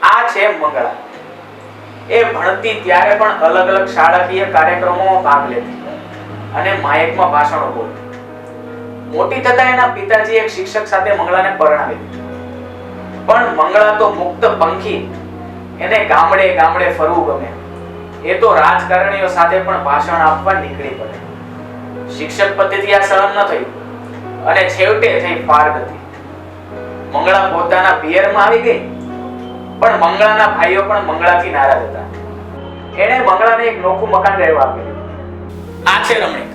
આ છે મંગળા. એ ભણતી ત્યારે પણ અલગ અલગ શાળાકીય કાર્યક્રમોમાં ભાગ લેતી અને માયકમાં ભાષણો બોલતી. મોટી થતા એના પિતાજી એક શિક્ષક સાથે મંગળાને પરણાવી દીધી. પણ મંગળા તો મુક્ત પંખી, એને ગામડે ગામડે ફરવું ગમે. એ તો રાજકારણીઓ સાથે પણ ભાષણ આપવા નીકળી પડે. શિક્ષક પદ્ધતિ આ સહન ન થયું અને છેવટે થઈ પારગતિ. મંગળા પોતાના પિયરમાં આવી ગઈ, પણ મંગળાના ભાઈઓ પણ મંગળાથી નારાજ હતા. એણે મંગળાને એક નોખું મકાન રહેવા આપ્યું. આ છે રમણીક.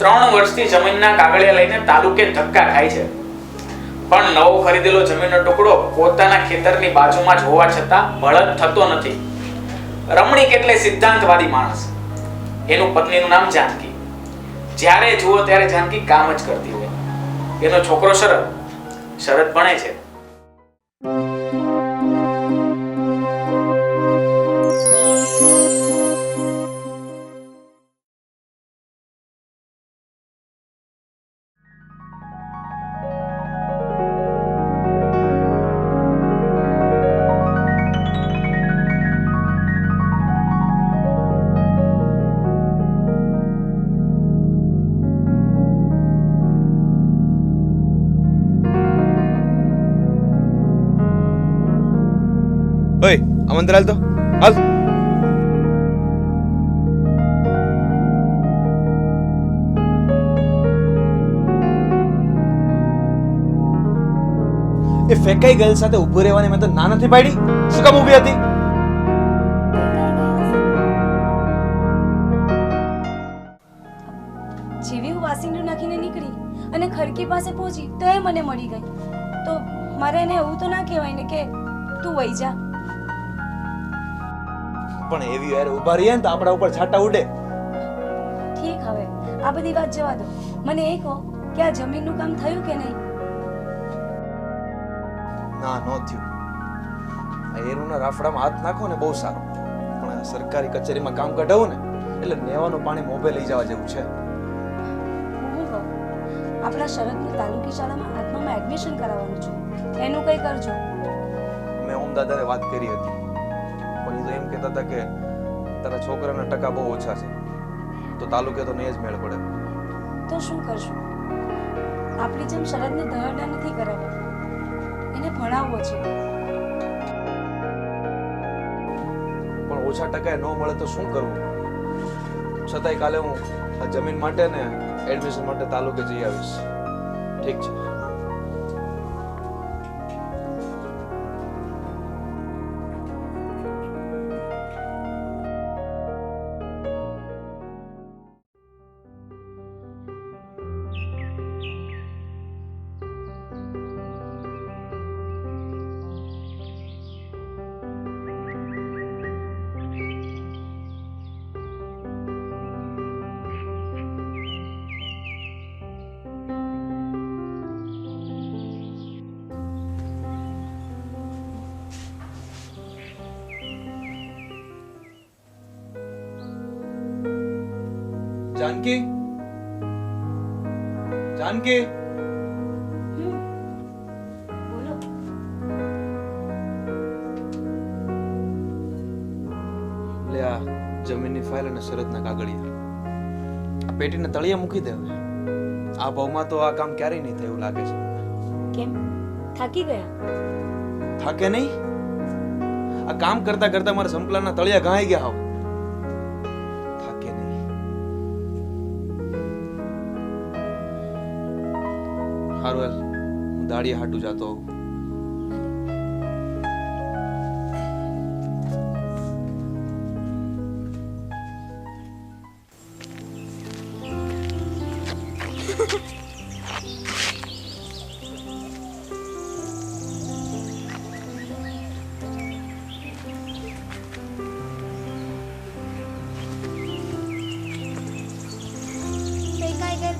3 વર્ષથી જમીનના કાગળિયા લઈને તાલુકે ધક્કા ખાય છે, પણ નવો ખરીદેલો જમીનનો ટુકડો પોતાના ખેતરની બાજુમાં જ હોવા છતાં બળદ થતો નથી. રમણીક એટલે સિદ્ધાંતવાદી માણસ. એનું પત્નીનું નામ જાનકી. જ્યારે જુઓ ત્યારે જાનકી કામ જ કરતી હોય. એનો છોકરો શરદ ભણે છે. ઓય આમંત્ર હાલ તો હાલ. એ ફેકાઈ ગયેલ સાથે ઊભું રહેવાની મેં તો ના નથી પાડી. શું કામ ઊભી હતી? જેવી હું વાસીનું નાખીને નીકળી અને ખડકી પાસે પહોંચી તો એ મને મળી ગઈ. તો મારે એને એવું તો ના કહેવાય ને કે તું વઈ જા. પણ એવી યાર ઊભા રહીએ ને તો આપણા ઉપર છાંટા ઉડે. ઠીક, હવે આ બધી વાત જવા દો. મને એ કહો કે આ જમીનનું કામ થયું કે નહીં? ના નો થયું. આ એરુના રાફડામાં હાથ નાખો ને બહુ સારું, પણ આ સરકારી કચેરીમાં કામ કઢાવું ને એટલે નેવાનું પાણી મોભે લઈ જવા જેવું છે. હું કહું, આપણા શરદની તાલુકી શાળામાં 8મામાં એડમિશન કરાવવાનું છું. એનું કંઈ કરજો. મેં ઓમ દાદાને વાત કરી હતી, પણ એ તો એમ કહેતા હતા કે તારા છોકરાના ટકા બહુ ઓછા છે, તો તાલુકે તો નહીં જ મેળ પડે. તો શું કરશું? આપણી જેમ શરદને દરડા નથી કરાવવા, એને ભણાવવો છે. પણ ઓછા ટકાએ ન મળે તો શું કરવું? છતાંય કાલે હું આ જમીન માટે ને એડમિશન માટે તાલુકે જઈ આવીશ. ઠીક છે. जानकी, जानकी, બોલો. લે આ જમીનની ફાઇલ અને શરતના કાગળિયા આ પેટીને તળિયે મૂકી દે. હવે આ ભાવમાં તો આ કામ ક્યારેય નહીં થાય એવું લાગે છે. કેમ, થાકી ગયા? થાકે નહીં? આ કામ કરતા કરતા મારા સંપલાના તળિયા ઘાઈ ગયા. હાવ થાકે નહીં. હારું હાલ, હું દાડિયા હાટું જાતો હોઉં.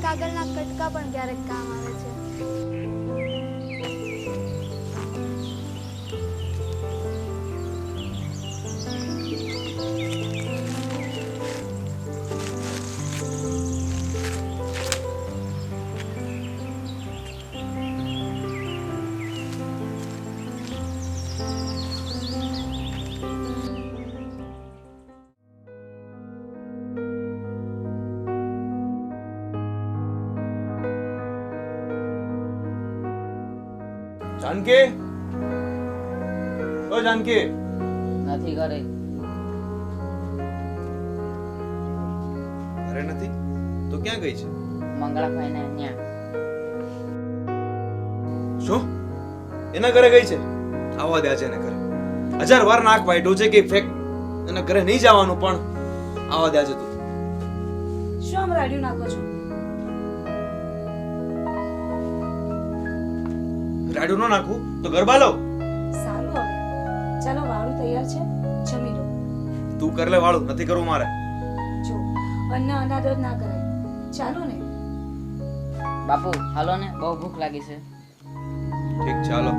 કાગળના કટકા પણ ક્યારેક કામ આવે છે. જાનકી, ઓ જાનકી, નથી ઘરે. ઘરે નથી તો ક્યાં ગઈ છે? મંગળાભાઈ ને ન્યા. શું એના ઘરે ગઈ છે? આવવા દે છે એને ઘરે. 1000 વાર નાક વાઈડું છે કે ફેક એના ઘરે નહીં જવાનું, પણ આવવા દે છે તું. શું આમ રાડ્યું નાખો છો? રાડું ન નાખું તો ગરબા લો. સારું, હવે ચાલો, વાળું તૈયાર છે, જમી લો. તું કર લે વાળું, નથી કરવું મારે. જો અન્ન અનાદર ના કરાય, ચાલો ને. બાપુ હાલો ને, બહુ ભૂખ લાગી છે. ઠીક, ચાલો.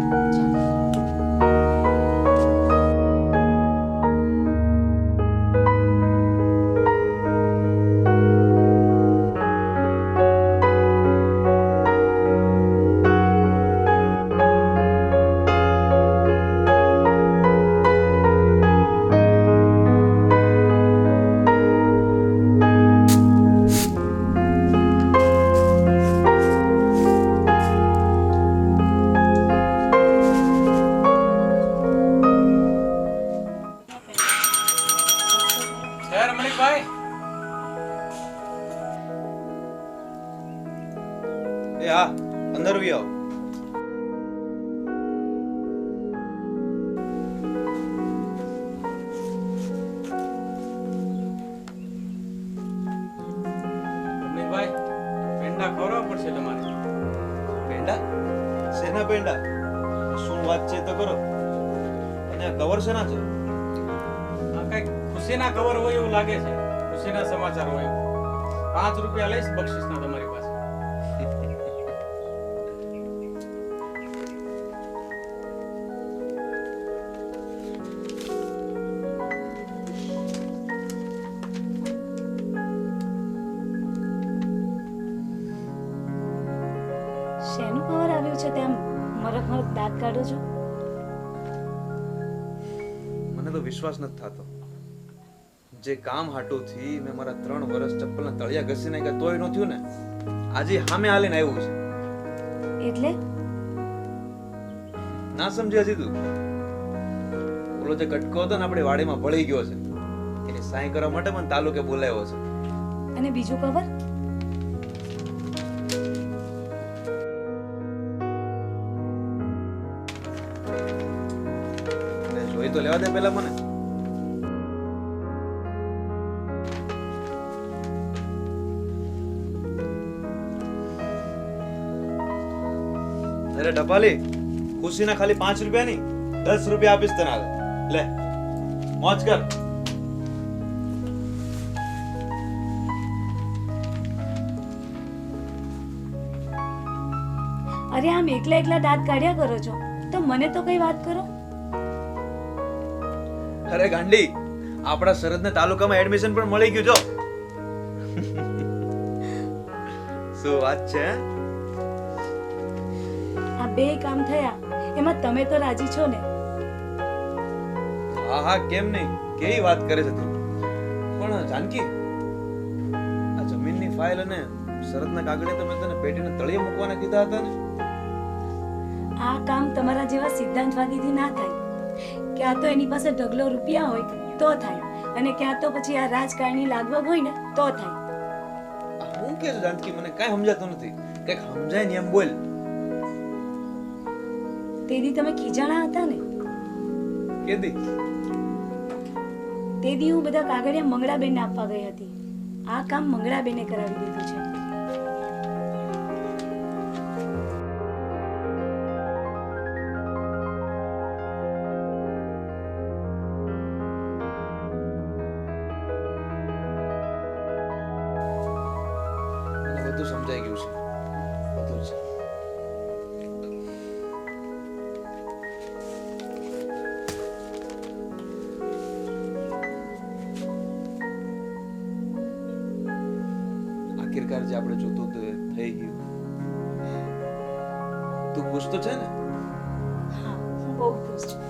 સર મલિકભાઈ, એ હા, અંદર આવી આવો. રમણીકભાઈ, પેંડા ખવડાવવા પડશે તમારે. પેંડા? શેના પેંડા? શું વાત છે તો કરો. અને આ કવર શેના છે? આ કઈક ખુશીના કવર હોય એવું લાગે છે, ખુશીના સમાચાર હોય એવું. 5 રૂપિયા લઈશ બક્ષિસના તમારી પાસે. શેનું કવર આવ્યું છે તેમ મરક દાંત કાઢો છો? મને તો વિશ્વાસ નથી થતો. જે કામ હાટુથી મેં મારા 3 વર્ષ ચપ્પલના તળિયા ઘસી નાખ્યા તોય ન થયું ને, આજે સામે હાલીને આવ્યું છે. એટલે ના સમજી હજી તું? ઓલો જે કટકો હતો ને આપણી વાડીમાં ભળી ગયો છે, એની સાઈ કરવા માટે મને તાલુકે બોલાવ્યો છે. અને બીજું કવર? એટલે જોઈ તો લેવા દે પેલા મને. અરે ડપાલી, ખુશીના ખાલી 5 રૂપિયા નહીં 10 રૂપિયા આપીશ તને. હાલ લે, મોજ કર. અરે આમ એકલા એકલા દાંત કાઢ્યા કરો છો, તો મને તો કઈ વાત કરો. અરે ગાંડી, આપણા શરદને તાલુકામાં એડમિશન પણ મળી ગયું જો. શું વાત છે? હે? આ બે કામ થયા, એમાં તમે તો રાજી છો ને? હા હા, કેમ નહીં, કેવી વાત કરે છે તું. પણ જાનકી, આ જમીનની ફાઇલ અને શરતના કાગળે તો મેં તને પેટીને તળિયે મૂકવાના કીધા હતા ને. આ કામ તમારા જેવા સિદ્ધાંતવાદીથી ના થાય. ક્યાં તો એની પાસે ઢગલો રૂપિયા હોય તો થાય, અને ક્યાં તો પછી આ રાજકારણી લાગવગ હોય ને તો થાય. હું કે છે જાનકી, મને કાંઈ સમજાતું નથી. કંઈક સમજાય ને એમ બોલ. તે દી તમે ખીજાણા હતા ને, કેદી? તે દી હું બધા કાગળિયા મંગળાબેનને આપવા ગઈ હતી. આ કામ મંગળાબેને કરાવી દીધું છે. મને બધું સમજાઈ ગયું છે, બધું જ. આખિરકાર જે આપણે જોતું હતું એ થઈ ગયું. તું ખુશ તો છે ને? હા, હું બહુ ખુશ છું.